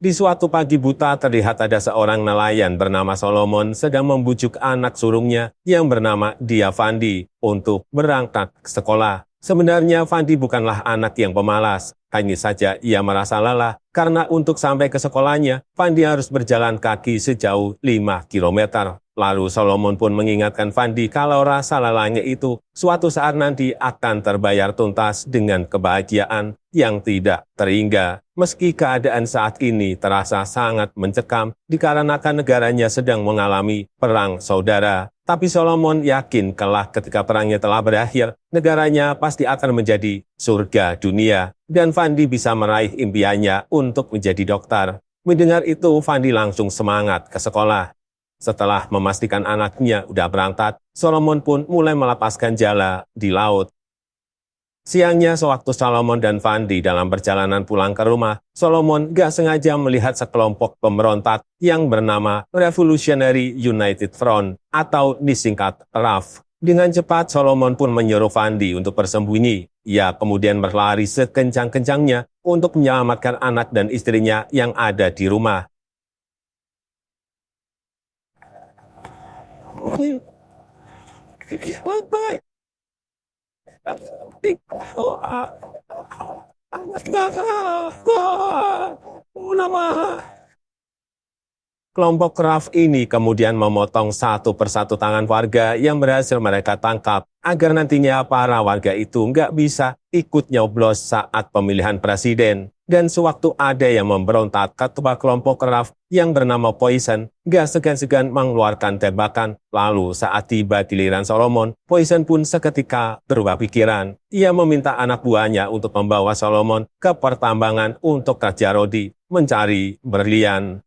Di suatu pagi buta terlihat ada seorang nelayan bernama Solomon sedang membujuk anak sulungnya yang bernama Dia Fandi untuk berangkat ke sekolah. Sebenarnya Fandi bukanlah anak yang pemalas, hanya saja ia merasa lelah karena untuk sampai ke sekolahnya, Fandi harus berjalan kaki sejauh 5 kilometer. Lalu Solomon pun mengingatkan Fandi kalau rasa lelahnya itu suatu saat nanti akan terbayar tuntas dengan kebahagiaan yang tidak terhingga. Meski keadaan saat ini terasa sangat mencekam dikarenakan negaranya sedang mengalami perang saudara. Tapi Solomon yakin kelak ketika perangnya telah berakhir, negaranya pasti akan menjadi surga dunia. Dan Fandi bisa meraih impiannya untuk menjadi dokter. Mendengar itu, Fandi langsung semangat ke sekolah. Setelah memastikan anaknya udah berangkat, Solomon pun mulai melepaskan jala di laut. Siangnya sewaktu Solomon dan Fandi dalam perjalanan pulang ke rumah, Solomon gak sengaja melihat sekelompok pemberontak yang bernama Revolutionary United Front atau disingkat RAF. Dengan cepat Solomon pun menyuruh Fandi untuk bersembunyi. Ia kemudian berlari sekencang-kencangnya untuk menyelamatkan anak dan istrinya yang ada di rumah. Kelompok RAF ini kemudian memotong satu persatu tangan warga yang berhasil mereka tangkap, agar nantinya para warga itu nggak bisa ikut nyoblos saat pemilihan presiden. Dan sewaktu ada yang memberontak, ketua kelompok RAF yang bernama Poison nggak segan-segan mengeluarkan tembakan. Lalu saat tiba giliran Solomon, Poison pun seketika berubah pikiran. Ia meminta anak buahnya untuk membawa Solomon ke pertambangan untuk kerja rodi, mencari berlian.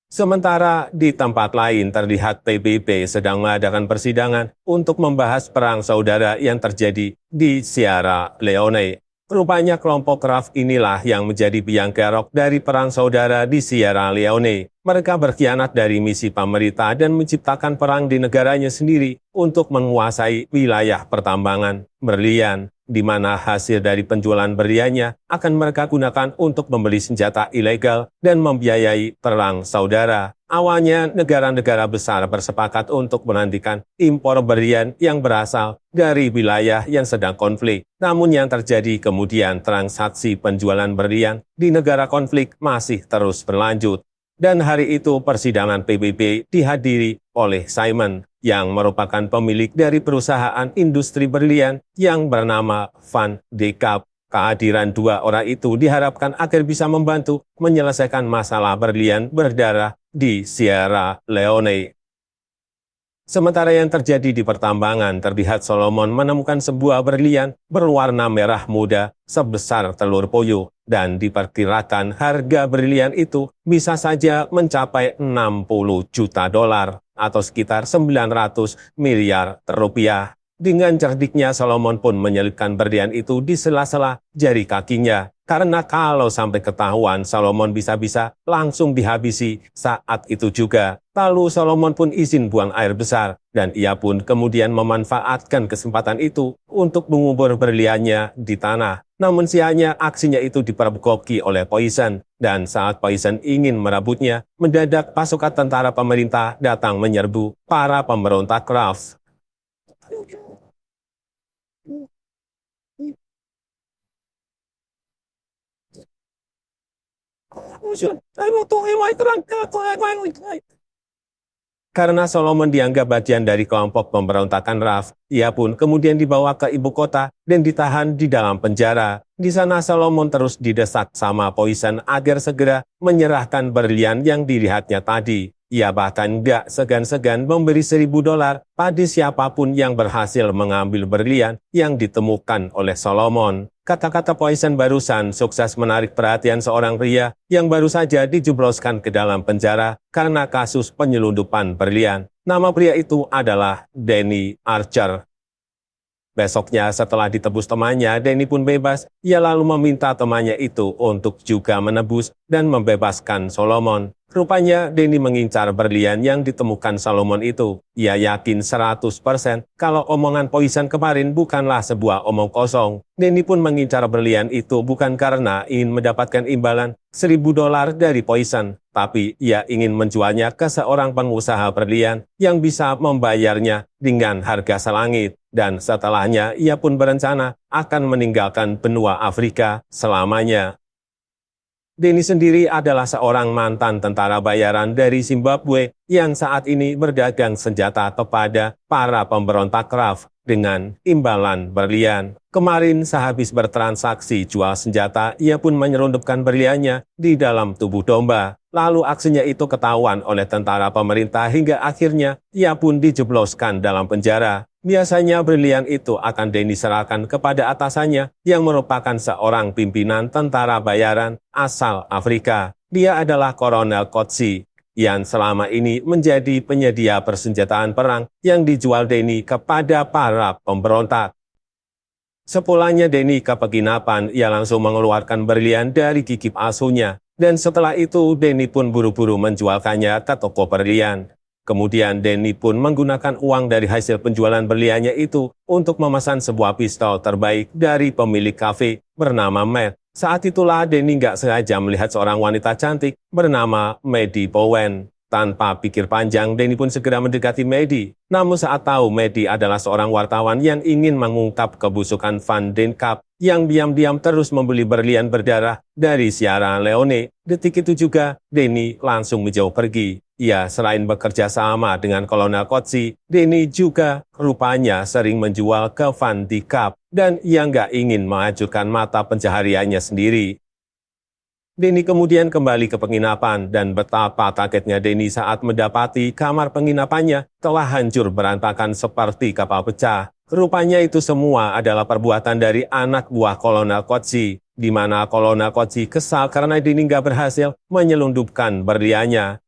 Sementara di tempat lain terlihat PBB sedang mengadakan persidangan untuk membahas perang saudara yang terjadi di Sierra Leone. Rupanya kelompok RAF inilah yang menjadi biang kerok dari perang saudara di Sierra Leone. Mereka berkhianat dari misi pemerintah dan menciptakan perang di negaranya sendiri untuk menguasai wilayah pertambangan berlian, di mana hasil dari penjualan berliannya akan mereka gunakan untuk membeli senjata ilegal dan membiayai perang saudara. Awalnya, negara-negara besar bersepakat untuk menghentikan impor berlian yang berasal dari wilayah yang sedang konflik. Namun yang terjadi kemudian transaksi penjualan berlian di negara konflik masih terus berlanjut. Dan hari itu persidangan PBB dihadiri oleh Simon, yang merupakan pemilik dari perusahaan industri berlian yang bernama Van de Kaap. Kehadiran dua orang itu diharapkan agar bisa membantu menyelesaikan masalah berlian berdarah di Sierra Leone. Sementara yang terjadi di pertambangan, terlihat Solomon menemukan sebuah berlian berwarna merah muda sebesar telur puyuh, dan diperkirakan harga berlian itu bisa saja mencapai 60 juta dolar atau sekitar 900 miliar rupiah. Dengan cerdiknya Solomon pun menyelipkan berlian itu di sela-sela jari kakinya. Karena kalau sampai ketahuan, Solomon bisa-bisa langsung dihabisi saat itu juga. Lalu Solomon pun izin buang air besar, dan ia pun kemudian memanfaatkan kesempatan itu untuk mengubur berliannya di tanah. Namun sialnya aksinya itu dipergoki oleh Poison, dan saat Poison ingin merebutnya, mendadak pasukan tentara pemerintah datang menyerbu para pemberontak RAF. Karena Solomon dianggap bagian dari kelompok pemberontakan RAF, ia pun kemudian dibawa ke ibu kota dan ditahan di dalam penjara. Di sana Solomon terus didesak sama Poison agar segera menyerahkan berlian yang dilihatnya tadi. Ia bahkan gak segan-segan memberi $1.000 pada siapapun yang berhasil mengambil berlian yang ditemukan oleh Solomon. Kata-kata Poison barusan sukses menarik perhatian seorang pria yang baru saja dijebloskan ke dalam penjara karena kasus penyelundupan berlian. Nama pria itu adalah Danny Archer. Besoknya setelah ditebus temannya, Danny pun bebas. Ia lalu meminta temannya itu untuk juga menebus dan membebaskan Solomon. Rupanya Danny mengincar berlian yang ditemukan Solomon itu. Ia yakin 100% kalau omongan Poison kemarin bukanlah sebuah omong kosong. Danny pun mengincar berlian itu bukan karena ingin mendapatkan imbalan $1.000 dari Poison, tapi ia ingin menjualnya ke seorang pengusaha berlian yang bisa membayarnya dengan harga selangit. Dan setelahnya ia pun berencana akan meninggalkan benua Afrika selamanya. Denny sendiri adalah seorang mantan tentara bayaran dari Zimbabwe yang saat ini berdagang senjata kepada para pemberontak RAF dengan imbalan berlian. Kemarin sehabis bertransaksi jual senjata, ia pun menyelundupkan berliannya di dalam tubuh domba. Lalu aksinya itu ketahuan oleh tentara pemerintah hingga akhirnya ia pun dijebloskan dalam penjara. Biasanya berlian itu akan Denny serahkan kepada atasannya yang merupakan seorang pimpinan tentara bayaran asal Afrika. Dia adalah Kolonel Kotsi yang selama ini menjadi penyedia persenjataan perang yang dijual Denny kepada para pemberontak. Sepulangnya Denny ke penginapan, ia langsung mengeluarkan berlian dari gigi palsunya. Dan setelah itu Denny pun buru-buru menjualkannya ke toko berlian. Kemudian Denny pun menggunakan uang dari hasil penjualan berliannya itu untuk memesan sebuah pistol terbaik dari pemilik kafe bernama Matt. Saat itulah Denny nggak sengaja melihat seorang wanita cantik bernama Maddie Bowen. Tanpa pikir panjang, Denny pun segera mendekati Maddie. Namun saat tahu Maddie adalah seorang wartawan yang ingin mengungkap kebusukan Van Den Kaap yang diam-diam terus membeli berlian berdarah dari Sierra Leone, detik itu juga Denny langsung menjauh pergi. Ya, selain bekerja sama dengan Kolonel Kotsi, Denny juga rupanya sering menjual ke Van Den Kaap dan ia nggak ingin menghancurkan mata pencahariannya sendiri. Denny kemudian kembali ke penginapan dan betapa kagetnya Denny saat mendapati kamar penginapannya telah hancur berantakan seperti kapal pecah. Rupanya itu semua adalah perbuatan dari anak buah Kolonel Kotsi, di mana Kolonel Kotsi kesal karena Denny nggak berhasil menyelundupkan berliannya.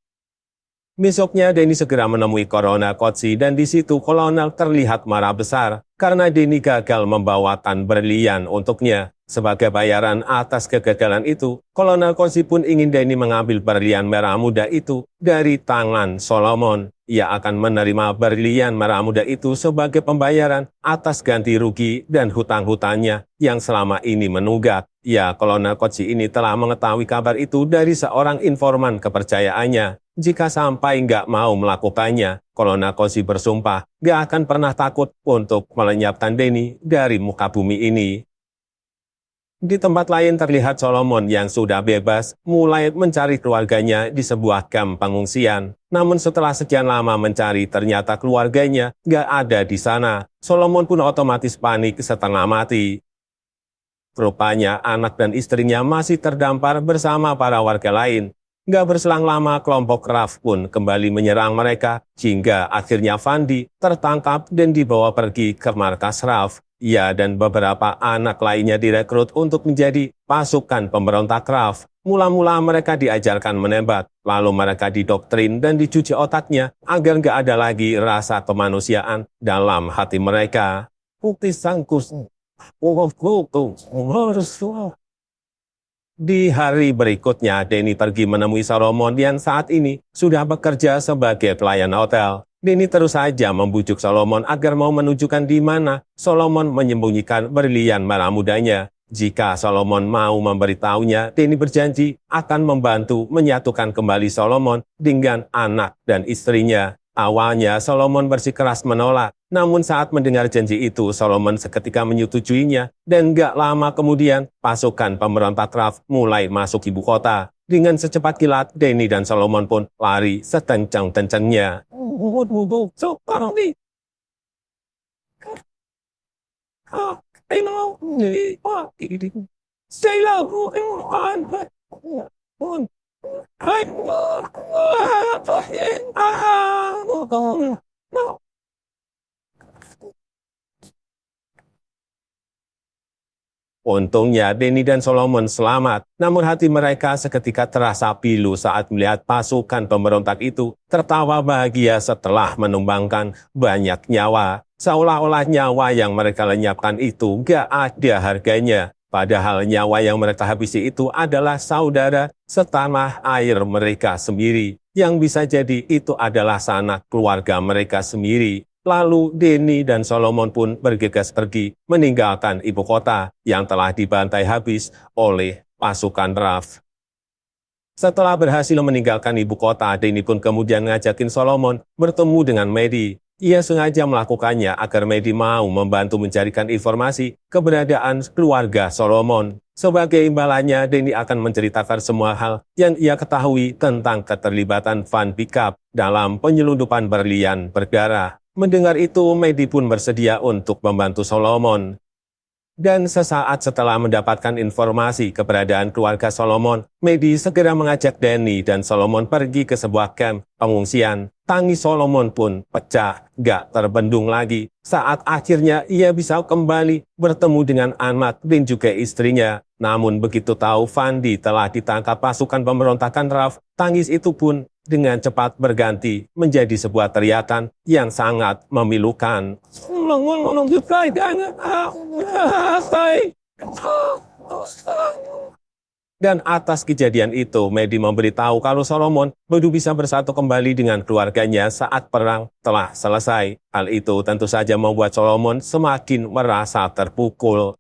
Besoknya Denny segera menemui Kolonel Kotsi dan di situ Kolonel terlihat marah besar karena Denny gagal membawakan berlian untuknya. Sebagai bayaran atas kegagalan itu, Kolonel Kotsi pun ingin Denny mengambil berlian merah muda itu dari tangan Solomon. Ia akan menerima berlian merah muda itu sebagai pembayaran atas ganti rugi dan hutang-hutangnya yang selama ini menunggak. Ya, Kolonel Kotsi ini telah mengetahui kabar itu dari seorang informan kepercayaannya. Jika sampai nggak mau melakukannya, Kolonel Kotsi bersumpah nggak akan pernah takut untuk melenyapkan Denny dari muka bumi ini. Di tempat lain terlihat Solomon yang sudah bebas mulai mencari keluarganya di sebuah kamp pengungsian. Namun setelah sekian lama mencari ternyata keluarganya nggak ada di sana. Solomon pun otomatis panik setengah mati. Rupanya anak dan istrinya masih terdampar bersama para warga lain. Nggak berselang lama kelompok RAF pun kembali menyerang mereka hingga akhirnya Vandi tertangkap dan dibawa pergi ke markas RAF. Ia dan beberapa anak lainnya direkrut untuk menjadi pasukan pemberontak RAF. Mula-mula mereka diajarkan menembak, lalu mereka didoktrin dan dicuci otaknya agar nggak ada lagi rasa kemanusiaan dalam hati mereka. Bukti sangkus. Di hari berikutnya, Denny pergi menemui Solomon yang saat ini sudah bekerja sebagai pelayan hotel. Denny terus saja membujuk Solomon agar mau menunjukkan di mana Solomon menyembunyikan berlian merah mudanya. Jika Solomon mau memberitahunya, Denny berjanji akan membantu menyatukan kembali Solomon dengan anak dan istrinya. Awalnya Solomon bersikeras menolak, namun saat mendengar janji itu, Solomon seketika menyetujuinya, dan gak lama kemudian pasukan pemberontak RAF mulai masuk ibu kota. Dengan secepat kilat, Denny dan Solomon pun lari sekencang-kencangnya. Untungnya Denny dan Solomon selamat, namun hati mereka seketika terasa pilu saat melihat pasukan pemberontak itu tertawa bahagia setelah menumbangkan banyak nyawa. Seolah-olah nyawa yang mereka lenyapkan itu gak ada harganya. Padahal nyawa yang mereka habisi itu adalah saudara setanah air mereka sendiri. Yang bisa jadi itu adalah sanak keluarga mereka sendiri. Lalu Denny dan Solomon pun bergegas pergi meninggalkan ibu kota yang telah dibantai habis oleh pasukan RAF. Setelah berhasil meninggalkan ibu kota, Denny pun kemudian ngajakin Solomon bertemu dengan Mehdi. Ia sengaja melakukannya agar Mehdi mau membantu mencarikan informasi keberadaan keluarga Solomon. Sebagai imbalannya, Denny akan menceritakan semua hal yang ia ketahui tentang keterlibatan Van Pickup dalam penyelundupan berlian berdarah. Mendengar itu, Mehdi pun bersedia untuk membantu Solomon. Dan sesaat setelah mendapatkan informasi keberadaan keluarga Solomon, Mehdi segera mengajak Denny dan Solomon pergi ke sebuah kamp pengungsian. Tangis Solomon pun pecah, gak terbendung lagi. Saat akhirnya ia bisa kembali bertemu dengan anak dan juga istrinya. Namun begitu tahu Vandi telah ditangkap pasukan pemberontakan RAF, tangis itu pun dengan cepat berganti menjadi sebuah teriakan yang sangat memilukan. Dan atas kejadian itu, Mehdi memberitahu kalau Solomon baru bisa bersatu kembali dengan keluarganya saat perang telah selesai. Hal itu tentu saja membuat Solomon semakin merasa terpukul.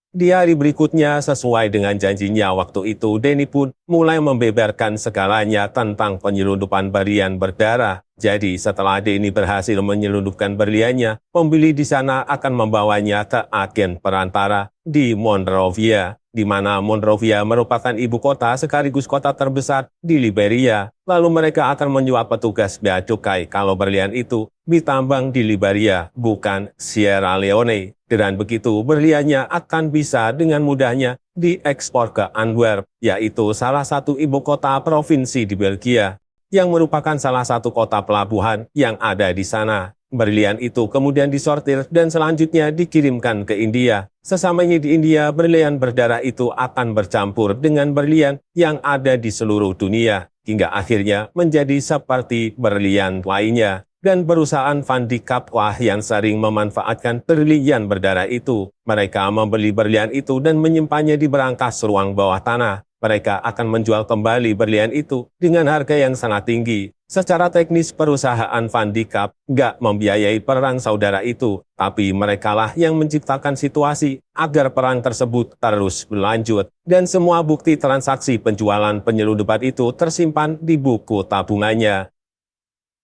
Di hari berikutnya, sesuai dengan janjinya waktu itu, Denny pun mulai membeberkan segalanya tentang penyelundupan berlian berdarah. Jadi setelah Denny berhasil menyelundupkan berliannya, pembeli di sana akan membawanya ke agen perantara di Monrovia, di mana Monrovia merupakan ibu kota sekaligus kota terbesar di Liberia. Lalu mereka akan menyuap petugas bea cukai kalau berlian itu ditambang di Liberia, bukan Sierra Leone. Dengan begitu, berliannya akan bisa dengan mudahnya diekspor ke Antwerp, yaitu salah satu ibu kota provinsi di Belgia, yang merupakan salah satu kota pelabuhan yang ada di sana. Berlian itu kemudian disortir dan selanjutnya dikirimkan ke India. Sesamanya di India, berlian berdarah itu akan bercampur dengan berlian yang ada di seluruh dunia, hingga akhirnya menjadi seperti berlian lainnya. Dan perusahaan Van Pickup lah yang sering memanfaatkan berlian berdarah itu. Mereka membeli berlian itu dan menyimpannya di berangkas ruang bawah tanah. Mereka akan menjual kembali berlian itu dengan harga yang sangat tinggi. Secara teknis, perusahaan Van Pickup nggak membiayai perang saudara itu, tapi merekalah yang menciptakan situasi agar perang tersebut terus berlanjut. Dan semua bukti transaksi penjualan penyelundupan itu tersimpan di buku tabungannya.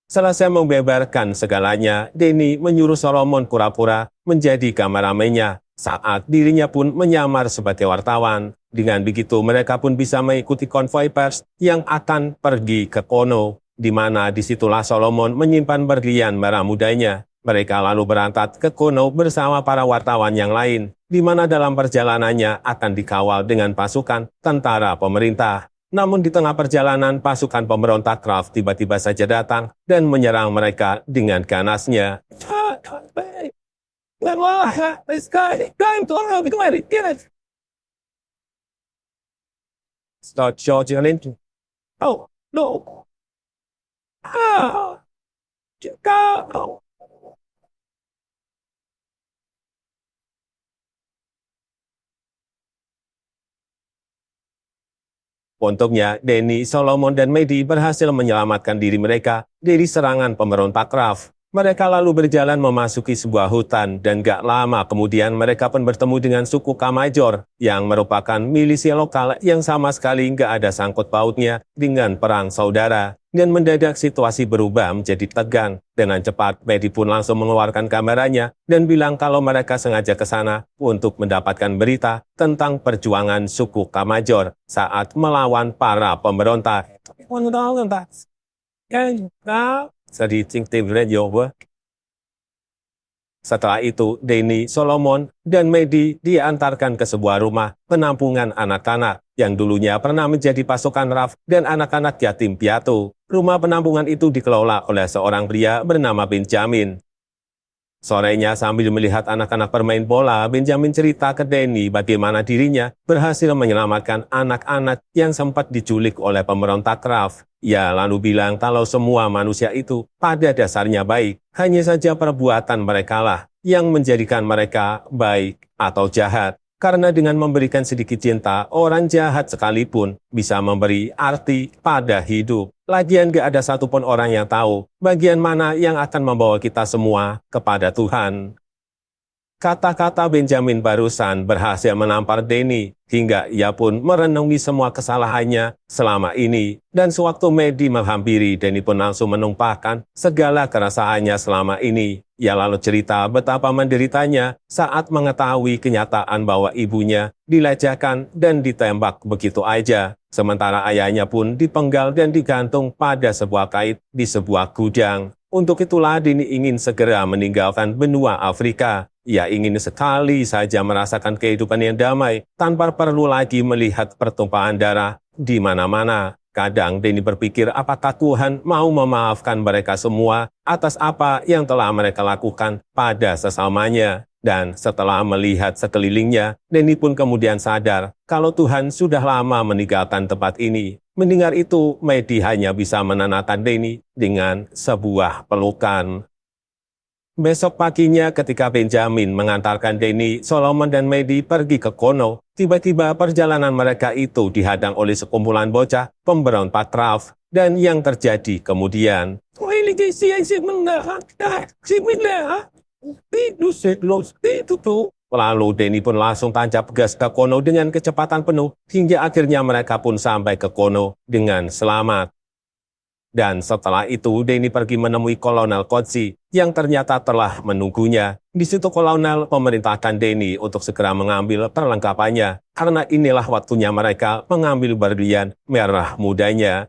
Selesai membeberkan segalanya, Denny menyuruh Solomon pura-pura menjadi kameramennya, saat dirinya pun menyamar sebagai wartawan. Dengan begitu, mereka pun bisa mengikuti konvoi pers yang akan pergi ke Kono, di mana disitulah Solomon menyimpan berlian merah mudanya. Mereka lalu berangkat ke Kono bersama para wartawan yang lain, di mana dalam perjalanannya akan dikawal dengan pasukan tentara pemerintah. Namun di tengah perjalanan, pasukan pemberontak RAF tiba-tiba saja datang dan menyerang mereka dengan ganasnya. Start charging into. Oh, no. Go. Untungnya, Denny, Solomon, dan Mehdi berhasil menyelamatkan diri mereka dari serangan pemberontak RAF. Mereka lalu berjalan memasuki sebuah hutan, dan gak lama kemudian mereka pun bertemu dengan suku Kamajor, yang merupakan milisi lokal yang sama sekali gak ada sangkut pautnya dengan perang saudara. Dan mendadak situasi berubah menjadi tegang. Dengan cepat, Mehdi pun langsung mengeluarkan kameranya dan bilang kalau mereka sengaja ke sana untuk mendapatkan berita tentang perjuangan suku Kamajor saat melawan para pemberontak. Setelah itu, Denny, Solomon, dan Mehdi diantarkan ke sebuah rumah penampungan anak-anak yang dulunya pernah menjadi pasukan RAF dan anak-anak yatim piatu. Rumah penampungan itu dikelola oleh seorang pria bernama Benjamin. Sorenya sambil melihat anak-anak bermain bola, Benjamin cerita ke Denny bagaimana dirinya berhasil menyelamatkan anak-anak yang sempat diculik oleh pemberontak RAF. Ia lalu bilang kalau semua manusia itu pada dasarnya baik, hanya saja perbuatan merekalah yang menjadikan mereka baik atau jahat. Karena dengan memberikan sedikit cinta, orang jahat sekalipun bisa memberi arti pada hidup. Lagian gak ada satupun orang yang tahu bagian mana yang akan membawa kita semua kepada Tuhan. Kata-kata Benjamin barusan berhasil menampar Denny, hingga ia pun merenungi semua kesalahannya selama ini. Dan sewaktu Maddie menghampiri, Denny pun langsung menumpahkan segala keresahannya selama ini. Ia lalu cerita betapa menderitanya saat mengetahui kenyataan bahwa ibunya dilecehkan dan ditembak begitu aja. Sementara ayahnya pun dipenggal dan digantung pada sebuah kait di sebuah gudang. Untuk itulah Denny ingin segera meninggalkan benua Afrika. Ia ingin sekali saja merasakan kehidupan yang damai, tanpa perlu lagi melihat pertumpahan darah di mana-mana. Kadang Denny berpikir apakah Tuhan mau memaafkan mereka semua atas apa yang telah mereka lakukan pada sesamanya. Dan setelah melihat sekelilingnya, Denny pun kemudian sadar kalau Tuhan sudah lama meninggalkan tempat ini. Mendengar itu, Maddie hanya bisa menenangkan Denny dengan sebuah pelukan. Besok paginya ketika Benjamin mengantarkan Denny, Solomon dan Maddie pergi ke kono, tiba-tiba perjalanan mereka itu dihadang oleh sekumpulan bocah pemberontak Ralph. Dan yang terjadi kemudian, lalu Denny pun langsung tancap gas ke kono dengan kecepatan penuh, hingga akhirnya mereka pun sampai ke kono dengan selamat. Dan setelah itu, Denny pergi menemui Kolonel Kotsi yang ternyata telah menunggunya. Di situ Kolonel memerintahkan Denny untuk segera mengambil perlengkapannya, karena inilah waktunya mereka mengambil berlian merah mudanya.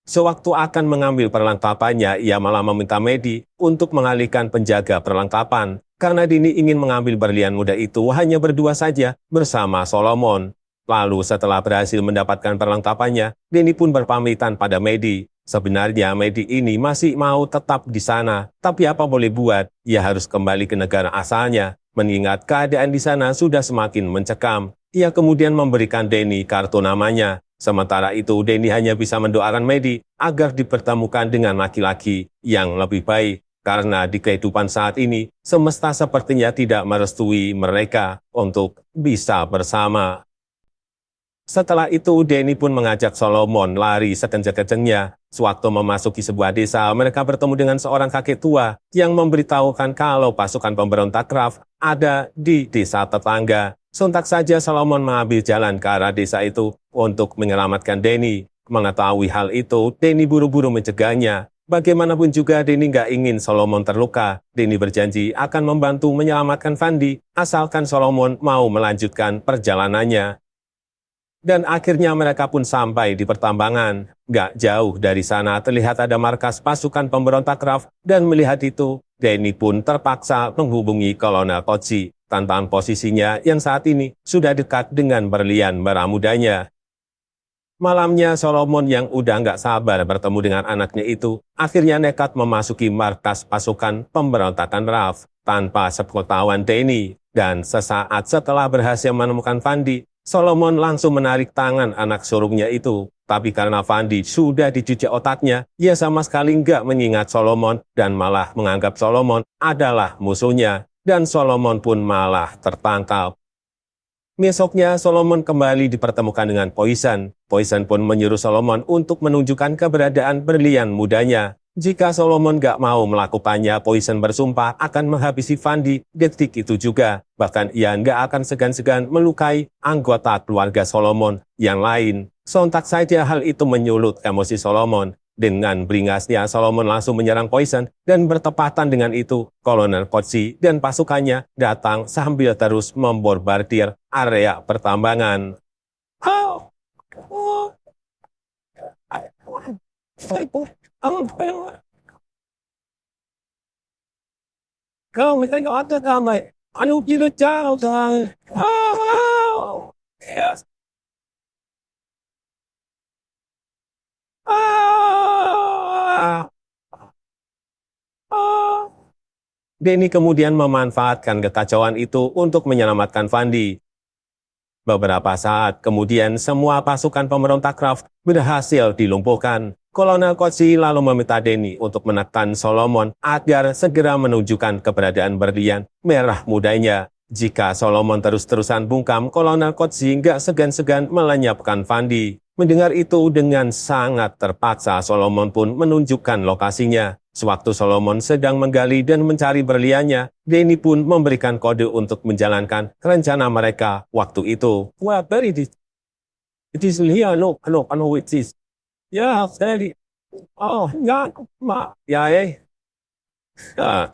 Sewaktu akan mengambil perlengkapannya, ia malah meminta Maddie untuk mengalihkan penjaga perlengkapan, karena Denny ingin mengambil berlian muda itu hanya berdua saja bersama Solomon. Lalu setelah berhasil mendapatkan perlengkapannya, Denny pun berpamitan pada Maddie. Sebenarnya Maddie ini masih mau tetap di sana, tapi apa boleh buat, ia harus kembali ke negara asalnya, mengingat keadaan di sana sudah semakin mencekam. Ia kemudian memberikan Denny kartu namanya. Sementara itu, Denny hanya bisa mendoakan Maddie agar dipertemukan dengan laki-laki yang lebih baik, karena di kehidupan saat ini, semesta sepertinya tidak merestui mereka untuk bisa bersama. Setelah itu, Denny pun mengajak Solomon lari sekencang-kencangnya. Sewaktu memasuki sebuah desa, mereka bertemu dengan seorang kakek tua yang memberitahukan kalau pasukan pemberontak Ralph ada di desa tetangga. Sontak saja Solomon mengambil jalan ke arah desa itu untuk menyelamatkan Denny. Mengetahui hal itu, Denny buru-buru mencegahnya. Bagaimanapun juga Denny nggak ingin Solomon terluka. Denny berjanji akan membantu menyelamatkan Fandi, asalkan Solomon mau melanjutkan perjalanannya. Dan akhirnya mereka pun sampai di pertambangan. Gak jauh dari sana terlihat ada markas pasukan pemberontak Ralph, dan melihat itu, Denny pun terpaksa menghubungi Kolonel Kotsi. Tentang posisinya yang saat ini sudah dekat dengan berlian merah mudanya. Malamnya Solomon yang udah gak sabar bertemu dengan anaknya itu, akhirnya nekat memasuki markas pasukan pemberontakan Ralph tanpa sepengetahuan Denny. Dan sesaat setelah berhasil menemukan Fandi, Solomon langsung menarik tangan anak sulungnya itu. Tapi karena Fandi sudah dicuci otaknya, ia sama sekali nggak mengingat Solomon dan malah menganggap Solomon adalah musuhnya. Dan Solomon pun malah tertangkap. Besoknya Solomon kembali dipertemukan dengan Poison. Poison pun menyuruh Solomon untuk menunjukkan keberadaan berlian mudanya. Jika Solomon gak mau melakukannya, Poison bersumpah akan menghabisi Fandi detik itu juga. Bahkan ia gak akan segan-segan melukai anggota keluarga Solomon yang lain. Sontak saja hal itu menyulut emosi Solomon. Dengan beringasnya, Solomon langsung menyerang Poison, dan bertepatan dengan itu, Kolonel Kotsi dan pasukannya datang sambil terus membombardir area pertambangan. Kau misalnya ada damai, anu kira jauh dah. Yes. Denny kemudian memanfaatkan kekacauan itu untuk menyelamatkan Fandi. Beberapa saat kemudian semua pasukan pemberontak Ralph berhasil dilumpuhkan. Kolonel Kotsi lalu meminta Denny untuk menekan Solomon agar segera menunjukkan keberadaan berlian merah mudanya. Jika Solomon terus-terusan bungkam, Kolonel Kotsi nggak segan-segan melenyapkan Fandi. Mendengar itu dengan sangat terpaksa, Solomon pun menunjukkan lokasinya. Sewaktu Solomon sedang menggali dan mencari berliannya, Denny pun memberikan kode untuk menjalankan rencana mereka waktu itu. Well, very it is here, look, I know it is. Yeah, steady. Oh, yeah, ya, ya.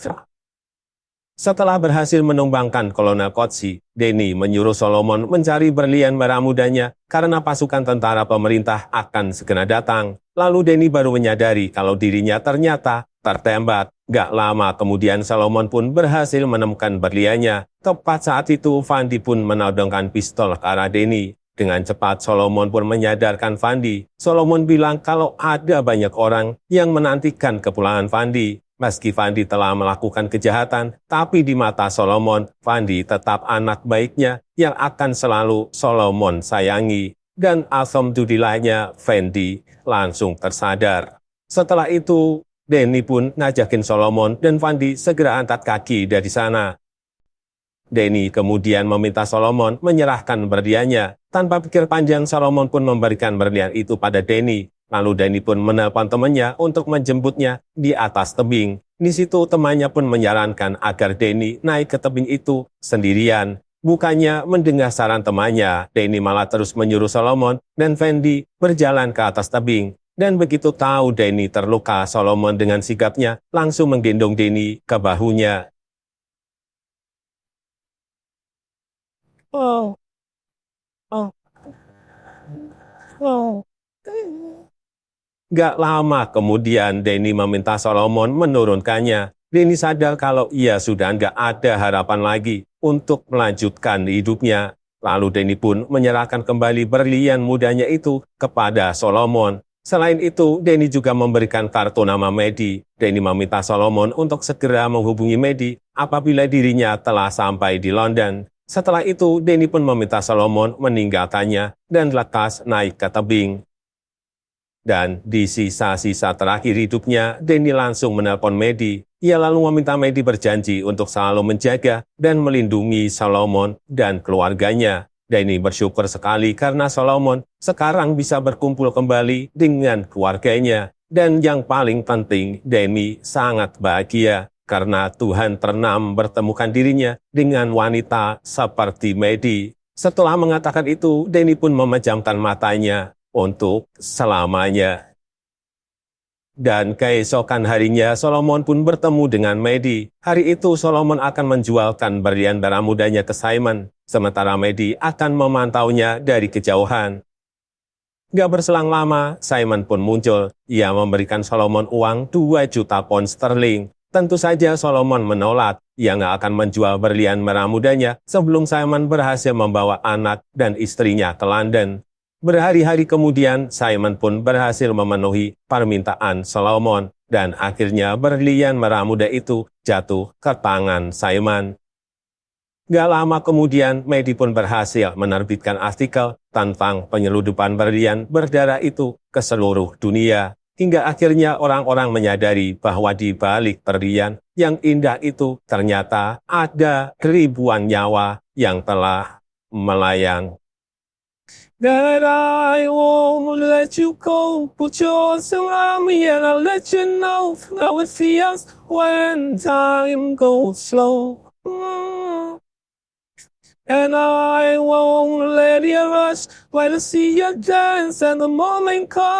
Setelah berhasil menumbangkan Kolonel Kotsi, Denny menyuruh Solomon mencari berlian merah mudanya karena pasukan tentara pemerintah akan segera datang. Lalu Denny baru menyadari kalau dirinya ternyata tertembak. Gak lama kemudian Solomon pun berhasil menemukan berliannya. Tepat saat itu, Fandi pun menodongkan pistol ke arah Denny. Dengan cepat Solomon pun menyadarkan Fandi. Solomon bilang kalau ada banyak orang yang menantikan kepulangan Fandi. Meski Fandi telah melakukan kejahatan, tapi di mata Solomon, Fandi tetap anak baiknya yang akan selalu Solomon sayangi. Dan alhamdulillahnya Fandi langsung tersadar. Setelah itu, Denny pun ngajakin Solomon dan Fandi segera angkat kaki dari sana. Denny kemudian meminta Solomon menyerahkan berliannya. Tanpa pikir panjang, Solomon pun memberikan berlian itu pada Denny. Lalu Denny pun menelpon temannya untuk menjemputnya di atas tebing. Di situ temannya pun menyarankan agar Denny naik ke tebing itu sendirian. Bukannya mendengar saran temannya, Denny malah terus menyuruh Solomon dan Fendi berjalan ke atas tebing. Dan begitu tahu Denny terluka, Solomon dengan sigapnya langsung menggendong Denny ke bahunya. Oh, oh, oh. Gak lama kemudian Denny meminta Solomon menurunkannya. Denny sadar kalau ia sudah gak ada harapan lagi untuk melanjutkan hidupnya. Lalu Denny pun menyerahkan kembali berlian mudanya itu kepada Solomon. Selain itu, Denny juga memberikan kartu nama Medi. Denny meminta Solomon untuk segera menghubungi Medi apabila dirinya telah sampai di London. Setelah itu, Denny pun meminta Solomon meninggalkannya dan lekas naik ke tebing. Dan di sisa-sisa terakhir hidupnya, Denny langsung menelpon Medi. Ia lalu meminta Medi berjanji untuk selalu menjaga dan melindungi Solomon dan keluarganya. Denny bersyukur sekali karena Solomon sekarang bisa berkumpul kembali dengan keluarganya. Dan yang paling penting, Denny sangat bahagia karena Tuhan pernah mempertemukan dirinya dengan wanita seperti Medi. Setelah mengatakan itu, Denny pun memejamkan matanya untuk selamanya. Dan keesokan harinya, Solomon pun bertemu dengan Medi. Hari itu, Solomon akan menjualkan berlian darah mudanya ke Simon, sementara Medi akan memantaunya dari kejauhan. Gak berselang lama, Simon pun muncul. Ia memberikan Solomon uang 2 juta pound sterling. Tentu saja Solomon menolak. Ia gak akan menjual berlian merah mudanya sebelum Simon berhasil membawa anak dan istrinya ke London. Berhari-hari kemudian, Simon pun berhasil memenuhi permintaan Solomon, dan akhirnya berlian merah muda itu jatuh ke tangan Simon. Gak lama kemudian, Medi pun berhasil menerbitkan artikel tentang penyeludupan berlian berdarah itu ke seluruh dunia. Hingga akhirnya orang-orang menyadari bahwa di balik berlian yang indah itu ternyata ada ribuan nyawa yang telah melayang. That I won't let you go, put your arms around me and I'll let you know how it feels when time goes slow. And I won't let you rush, when I see you dance and the moment comes.